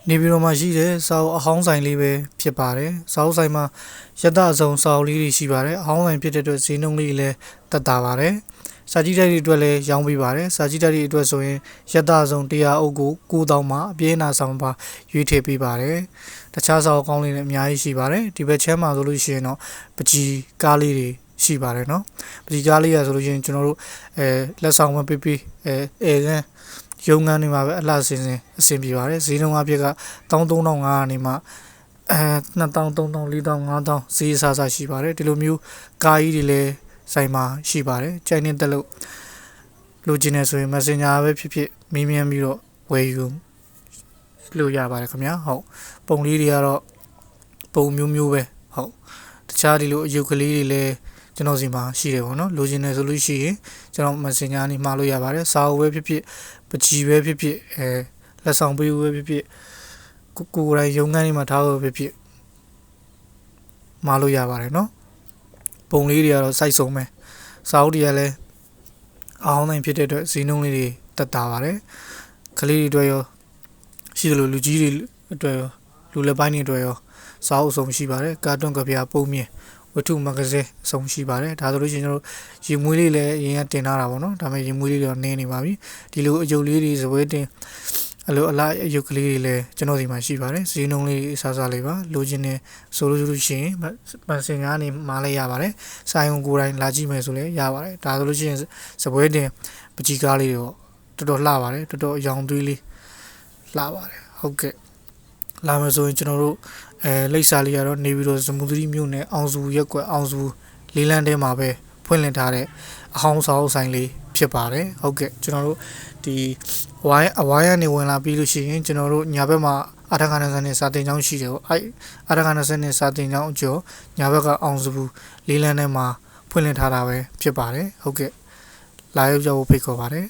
နေပြည်တော်မှာရှိတဲ့စာအုပ်အဟောင်းဆိုင်လေးပဲဖြစ်ပါတယ်စာအုပ်ဆိုင်မှာရတအစုံစာအုပ်လေးတွေရှိပါတယ်အဟောင်းဆိုင်ဖြစ်တဲ့အတွက်ဈေးနှုန်းလေးလည်းတက်တာပါတယ်စာကြည့်တိုက်တွေအတွက်လည်းရောင်းပေးပါတယ်စာကြည့်တိုက်တွေအတွက်ဆိုရင်ရတအစုံ100အုပ်ကို9000မှာအပြည့်အနာဆောင်ပါရွေးထည့်ပေးပါတယ်တခြားစာအုပ်ကောင်းလေးလည်းအများကြီးရှိပါတယ်ဒီဘက်ချမ်းမှာဆိုလို့ရှိရင်တော့ပကြီးကားလေးတွေရှိပါတယ်နော်ပကြီးကားလေးရဆိုလို့ရှိရင်ကျွန်တော်တို့လက်ဆောင်မပေးကန်းရုံငန်းနေမှာပဲအလှစင်အဆင်ပြေပါတယ်ဈေးနှုန်းအပြည့်က13500နေမှ2000 3000 4000 5000ဈေးအစားရှိပါတယ်ဒီလိုမျိုးကားကြီးတွေလည်းဆိုင်မှာရှိပါတယ်ကြိုက်နေတက်လို့လိုချင်နေဆိုရင် Messenger ပဲဖြစ်ဖြစ်မေးမြန်းပြီးတော့ဝယ်ယူလို့ရပါတယ်ခင်ဗျာဟုတ်ပုံလေးတွေကတော့ပုံမျိုးပဲဟုတ်တခြားဒီလိုအယုတ်ကလေးတွေလည်းကျွန်တော်စီမှာရှိတယ်ပေါ့နော်လိုချင်နေဆိုလို့ရှိရင်ကျွန်တော် Messenger နေမှာလို့ရပါတယ်စာအုပ်ပဲဖြစ်ဖြစ်ပကြီးပဲဖြစ်ဖြစ်လက်ဆောင်ပေးပဲဖြစ်ဖြစ်ကိုယ်တိုင်ရုံငန်းလေးမှာထားဖို့ပဲဖြစ်မှာလို့ရပါတယ်နော်ပုံလေးတွေကတော့စိုက်ဆုံးပဲစာအုပ်တွေကလည်းအဟောင်းတိုင်းဖြစ်တဲ့အတွက်ဈေးနှုန်းလေးတွေတက်တာပါတယ်ကလေးတွေအတွက်ရောရှိတယ်လို့လူကြီးတွေအတွက်ရောလူလက်ပိုင်းတွေအတွက်ရောစာအုပ်အစုံရှိပါတယ်ကာတွန်းကဗျာပုံမြင်ဝတ္ထုမဂ္ဂဇင်းအစုံရှိပါတယ်ဒါဆိုလို့ရှိရင်ကျွန်တော်ရေမွေးလေးလည်းအရင်ကတင်ထားတာပေါ့နော်ဒါပေမဲ့ရေမွေးလေးတော့နင်းနေပါပြီဒီလိုအယုတ်လေးတွေဇပွဲတင်အလိုအလားအယုတ်ကလေးတွေလည်းကျွန်တော်ဒီမှာရှိပါတယ်ဈေးနှုန်းလေးအစားစားလေးပါလိုချင်နေဆိုလို့ရှိရင်မန်စင်ကနေမှားလိုက်ရပါတယ်ဆိုင်ုံကိုယ်တိုင်လာကြည့်မယ်ဆိုလည်းရပါတယ်ဒါဆိုလို့ရှိရင်ဇပွဲတင်ပကြီးကားလေးတော့တော်တော်လှပါတယ်တော်တော်ရောင်သွေးလေးလှပါတယ်ဟုတ်ကဲ့လာမယ်ဆိုရင်ကျွန်တော်တို့လိပ်စာလေးကတော့နေပြီးတော့ဇမူသီးမြို့နယ်အောင်စုရက်ကွက်အောင်စုလေးလန်းထဲမှာပဲဖွင့်လှစ်ထားတဲ့အဟောင်းစာအုပ်ဆိုင်လေးဖြစ်ပါတယ်ဟုတ်ကဲ့ကျွန်တော်တို့ဒီအဝိုင်းကနေဝင်လာပြီးလို့ရှိရင်ကျွန်တော်တို့ညာဘက်မှာအာထခါနဆန်နဲ့စာတင်ကျောင်းရှိတယ်ပေါ့အာထခါနဆန်နဲ့စာတင်ကျောင်းအကျော်ညာဘက်ကအောင်စုလေးလန်းထဲမှာဖွင့်လှစ်ထားတာပဲဖြစ်ပါတယ်ဟုတ်ကဲ့လာရောက်ကြဖို့ဖိတ်ခေါ်ပါတယ်